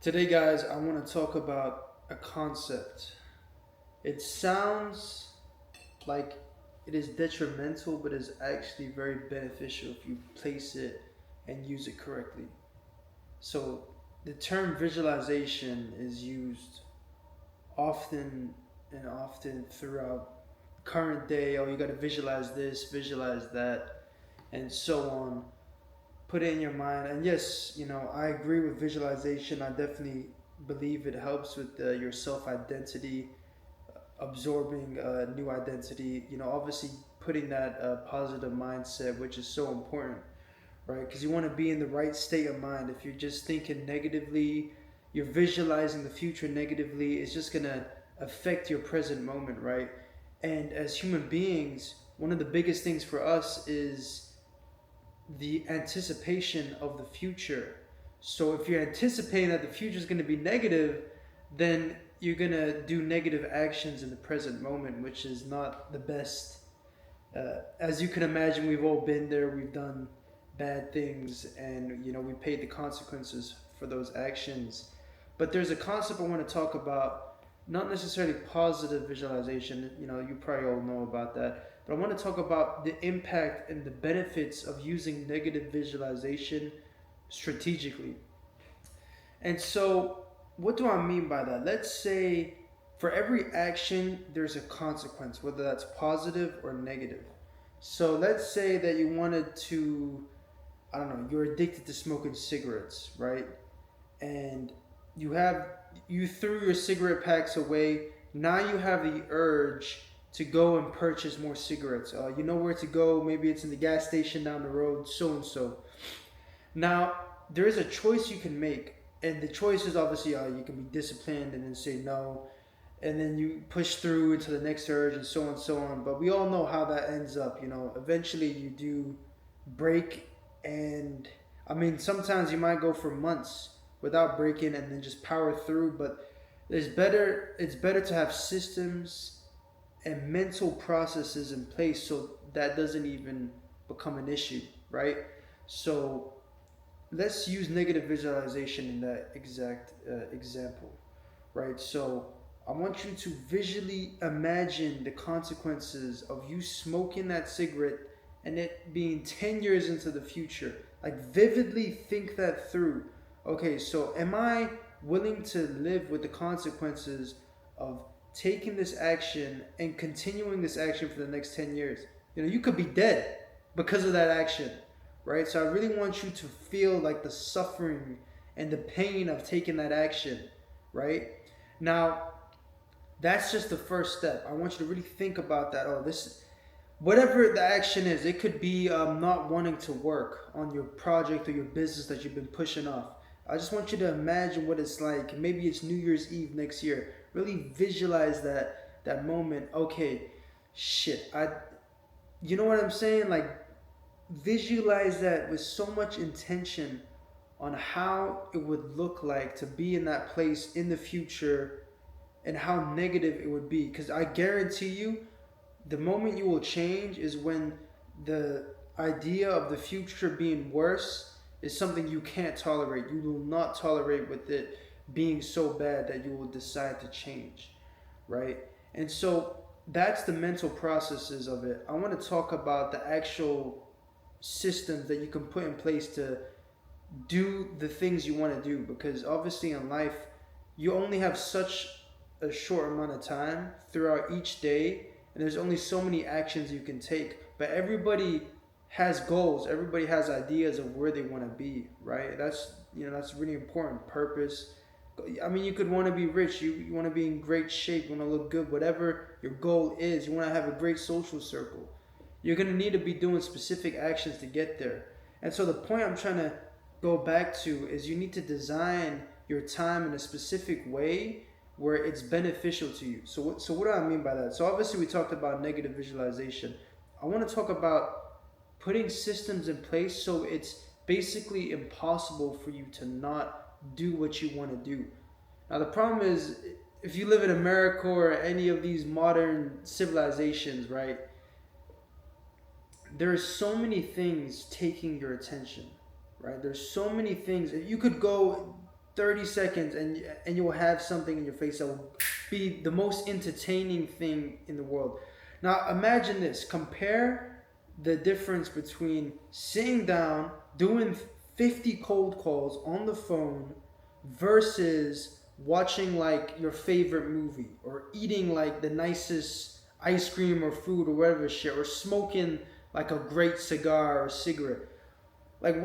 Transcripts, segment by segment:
Today, guys, I want to talk about a concept. It sounds like it is detrimental, but is actually very beneficial if you place it and use it correctly. So, the term visualization is used often and often throughout current day. Oh, you got to visualize this, visualize that, and so on. Put it in your mind. And yes, I agree with visualization. I definitely believe it helps with your self identity, absorbing a new identity. Obviously putting that positive mindset, which is so important, right? Because you want to be in the right state of mind. If you're just thinking negatively, you're visualizing the future negatively, it's just going to affect your present moment, right? And as human beings, one of the biggest things for us is the anticipation of the future. So if you're anticipating that the future is going to be negative, then you're going to do negative actions in the present moment, which is not the best. As you can imagine, we've all been there. We've done bad things, and we paid the consequences for those actions. But there's a concept I want to talk about, not necessarily positive visualization. You probably all know about that. But I want to talk about the impact and the benefits of using negative visualization strategically. And so, what do I mean by that? Let's say for every action, there's a consequence, whether that's positive or negative. So, let's say that you wanted to, I don't know, you're addicted to smoking cigarettes, right? And you have, you threw your cigarette packs away. Now you have the urge to go and purchase more cigarettes. You know where to go. Maybe it's in the gas station down the road, so and so. Now, there is a choice you can make, and the choice is obviously you can be disciplined and then say no, and then you push through into the next urge and so on and so on. But we all know how that ends up. Eventually you do break, and I mean sometimes you might go for months without breaking and then just power through. But it's better to have systems and mental processes in place so that doesn't even become an issue, right? So let's use negative visualization in that exact example, right? So I want you to visually imagine the consequences of you smoking that cigarette and it being 10 years into the future. Like, vividly think that through. Okay, so am I willing to live with the consequences of taking this action and continuing this action for the next 10 years? You could be dead because of that action, right? So I really want you to feel like the suffering and the pain of taking that action, right? Now, that's just the first step. I want you to really think about that. Oh, this, whatever the action is, it could be not wanting to work on your project or your business that you've been pushing off. I just want you to imagine what it's like. Maybe it's New Year's Eve next year. Really visualize that moment. Okay, shit. You know what I'm saying? Like, visualize that with so much intention on how it would look like to be in that place in the future and how negative it would be. Because I guarantee you, the moment you will change is when the idea of the future being worse is something you can't tolerate. You will not tolerate with it being so bad that you will decide to change, right? And so that's the mental processes of it. I want to talk about the actual systems that you can put in place to do the things you want to do, because obviously in life you only have such a short amount of time throughout each day, and there's only so many actions you can take. But everybody has goals, everybody has ideas of where they want to be, right? That's really important. Purpose. I mean, you could want to be rich, you want to be in great shape, you want to look good, whatever your goal is. You want to have a great social circle. You're going to need to be doing specific actions to get there. And so the point I'm trying to go back to is you need to design your time in a specific way where it's beneficial to you. So what do I mean by that? So obviously we talked about negative visualization. I want to talk about putting systems in place so it's basically impossible for you to not do what you want to do. Now the problem is, if you live in America or any of these modern civilizations, right? There are so many things taking your attention, right? There's so many things. You could go. 30 seconds, and you will have something in your face that will be the most entertaining thing in the world. Now imagine this. Compare the difference between sitting down, doing 50 cold calls on the phone versus watching like your favorite movie or eating like the nicest ice cream or food or whatever shit, or smoking like a great cigar or cigarette. Like,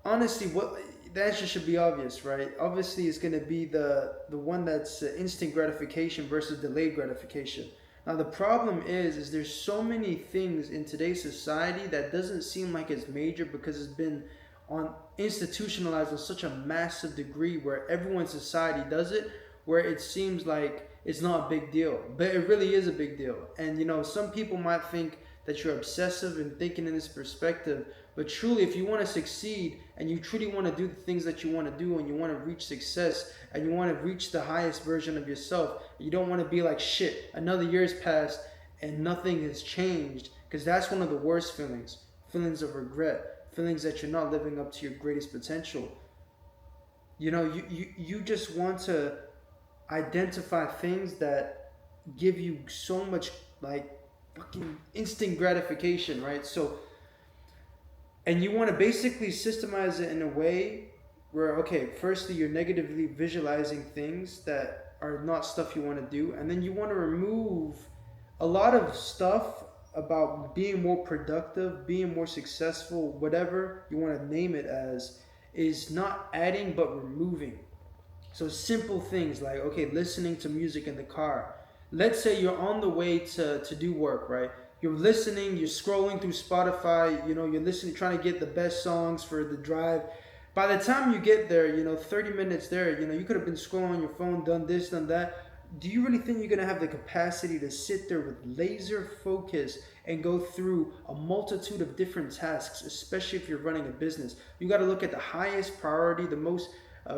honestly, what the answer should be obvious, right? Obviously, it's going to be the one that's instant gratification versus delayed gratification. Now the problem is there's so many things in today's society that doesn't seem like it's major because it's been on institutionalized on such a massive degree where everyone in society does it, where it seems like it's not a big deal, but it really is a big deal. And some people might think that you're obsessive and thinking in this perspective, but truly, if you want to succeed and you truly want to do the things that you want to do and you want to reach success and you want to reach the highest version of yourself, you don't want to be like, shit, another year's passed and nothing has changed, because that's one of the worst feelings. Feelings of regret, feelings that you're not living up to your greatest potential. You just want to identify things that give you so much like fucking instant gratification, right? So, and you want to basically systemize it in a way where, okay, firstly, you're negatively visualizing things that are not stuff you want to do, and then you want to remove a lot of stuff about being more productive, being more successful, whatever you want to name it as, is not adding but removing. So simple things like, okay, listening to music in the car. Let's say you're on the way to do work, right? You're listening, you're scrolling through Spotify, you're listening, trying to get the best songs for the drive. By the time you get there, 30 minutes there, you could have been scrolling on your phone, done this, done that. Do you really think you're going to have the capacity to sit there with laser focus and go through a multitude of different tasks, especially if you're running a business? You got to look at the highest priority, the most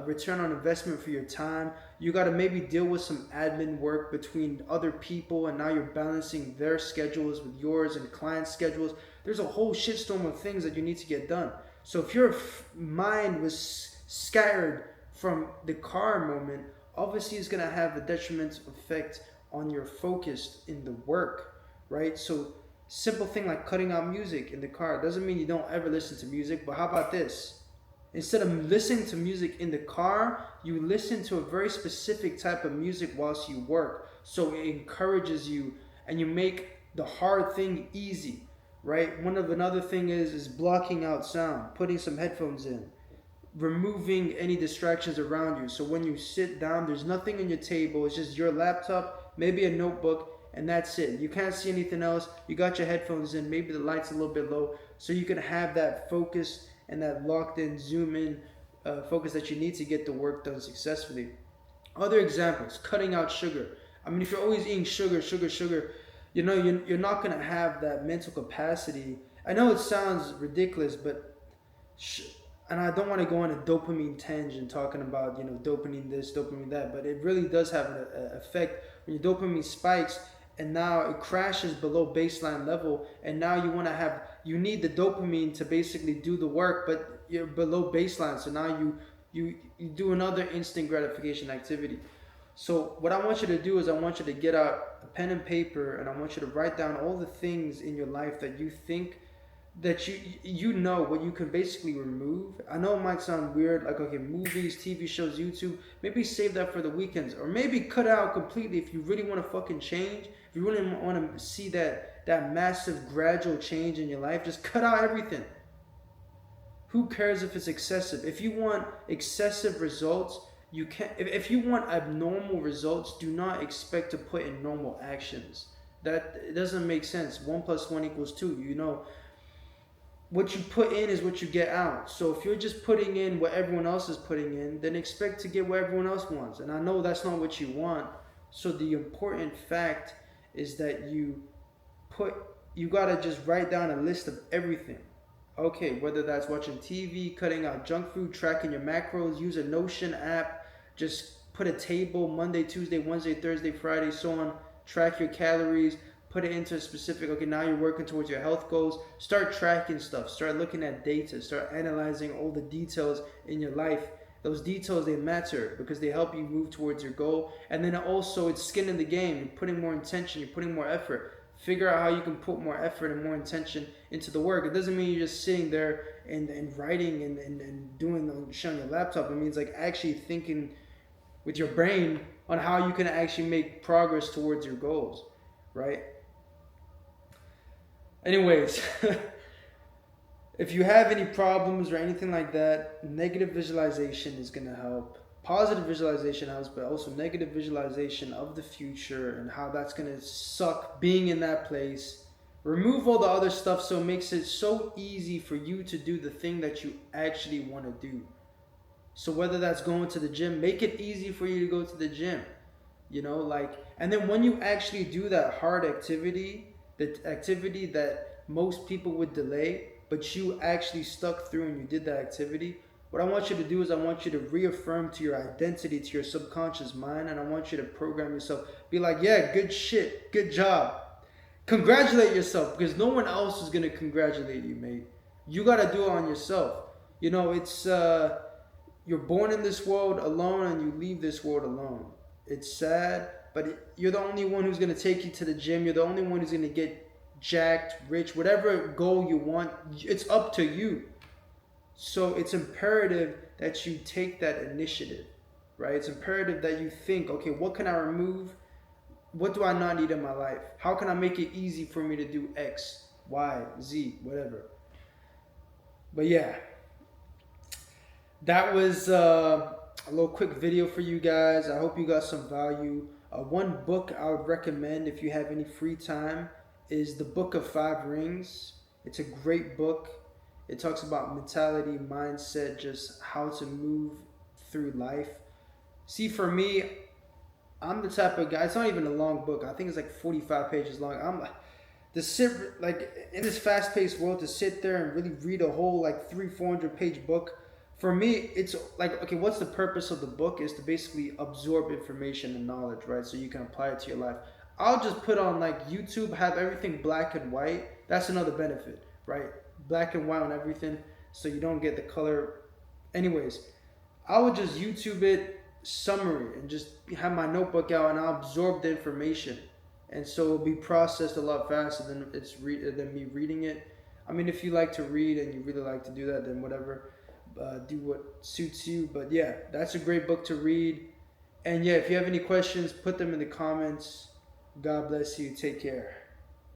return on investment for your time. You got to maybe deal with some admin work between other people, and now you're balancing their schedules with yours and client schedules. There's a whole shitstorm of things that you need to get done. So if your mind was scattered from the car moment, obviously it's going to have a detrimental effect on your focus in the work, right? So simple thing like cutting out music in the car doesn't mean you don't ever listen to music, but how about this? Instead of listening to music in the car, you listen to a very specific type of music whilst you work. So it encourages you and you make the hard thing easy, right? Another thing is blocking out sound, putting some headphones in, removing any distractions around you. So when you sit down, there's nothing on your table. It's just your laptop, maybe a notebook, and that's it. You can't see anything else. You got your headphones in, maybe the light's a little bit low, so you can have that focus and that locked in, zoom in focus that you need to get the work done successfully. Other examples, cutting out sugar. I mean, if you're always eating sugar, you're not going to have that mental capacity. I know it sounds ridiculous, but and I don't want to go on a dopamine tangent talking about, dopamine this, dopamine that, but it really does have an effect when your dopamine spikes and now it crashes below baseline level, and now you need the dopamine to basically do the work, but you're below baseline, so now you do another instant gratification activity. So what I want you to do is I want you to get out a pen and paper, and I want you to write down all the things in your life that you think that you know what you can basically remove. I know it might sound weird, like, okay, movies, TV shows, YouTube, maybe save that for the weekends, or maybe cut out completely if you really want to fucking change. If you really want to see that massive gradual change in your life, just cut out everything. Who cares if it's excessive? If you want excessive results, you can't. If you want abnormal results, do not expect to put in normal actions. That it doesn't make sense. 1 + 1 = 2. What you put in is what you get out. So if you're just putting in what everyone else is putting in, then expect to get what everyone else wants. And I know that's not what you want. So the important fact is that you gotta just write down a list of everything. Okay, whether that's watching TV, cutting out junk food, tracking your macros, use a Notion app, just put a table Monday, Tuesday, Wednesday, Thursday, Friday, so on, track your calories, put it into a specific, okay, now you're working towards your health goals. Start tracking stuff. Start looking at data. Start analyzing all the details in your life. Those details, they matter because they help you move towards your goal. And then also, it's skin in the game. You're putting more intention, you're putting more effort. Figure out how you can put more effort and more intention into the work. It doesn't mean you're just sitting there and writing and doing shit on your laptop. It means like actually thinking with your brain on how you can actually make progress towards your goals, right? Anyways, if you have any problems or anything like that, negative visualization is going to help. Positive visualization helps, but also negative visualization of the future and how that's going to suck being in that place. Remove all the other stuff so it makes it so easy for you to do the thing that you actually want to do. So whether that's going to the gym, make it easy for you to go to the gym. And then when you actually do that hard activity, the activity that most people would delay, but you actually stuck through and you did that activity, what I want you to do is I want you to reaffirm to your identity, to your subconscious mind, and I want you to program yourself. Be like, yeah, good shit, good job. Congratulate yourself, because no one else is going to congratulate you, mate. You got to do it on yourself. It's you're born in this world alone and you leave this world alone. It's sad, but you're the only one who's going to take you to the gym. You're the only one who's going to get jacked, rich, whatever goal you want. It's up to you. So it's imperative that you take that initiative, right? It's imperative that you think, okay, what can I remove? What do I not need in my life? How can I make it easy for me to do X, Y, Z, whatever? But yeah, that was a little quick video for you guys. I hope you got some value. One book I would recommend if you have any free time is The Book of Five Rings. It's a great book. It talks about mentality, mindset, just how to move through life. See, for me, I'm the type of guy, it's not even a long book. I think it's like 45 pages long. I'm to sit, like, in this fast-paced world, to sit there and really read a whole, like, 300-400 page book. For me, it's like, okay, what's the purpose of the book? Is to basically absorb information and knowledge, right? So you can apply it to your life. I'll just put on, like, YouTube, have everything black and white. That's another benefit, right? Black and white on everything, so you don't get the color. Anyways, I would just YouTube it, summary, and just have my notebook out, and I'll absorb the information, and so it'll be processed a lot faster than than me reading it. I mean, if you like to read and you really like to do that, then whatever, do what suits you. But yeah, that's a great book to read. And yeah, if you have any questions, put them in the comments. God bless you. Take care.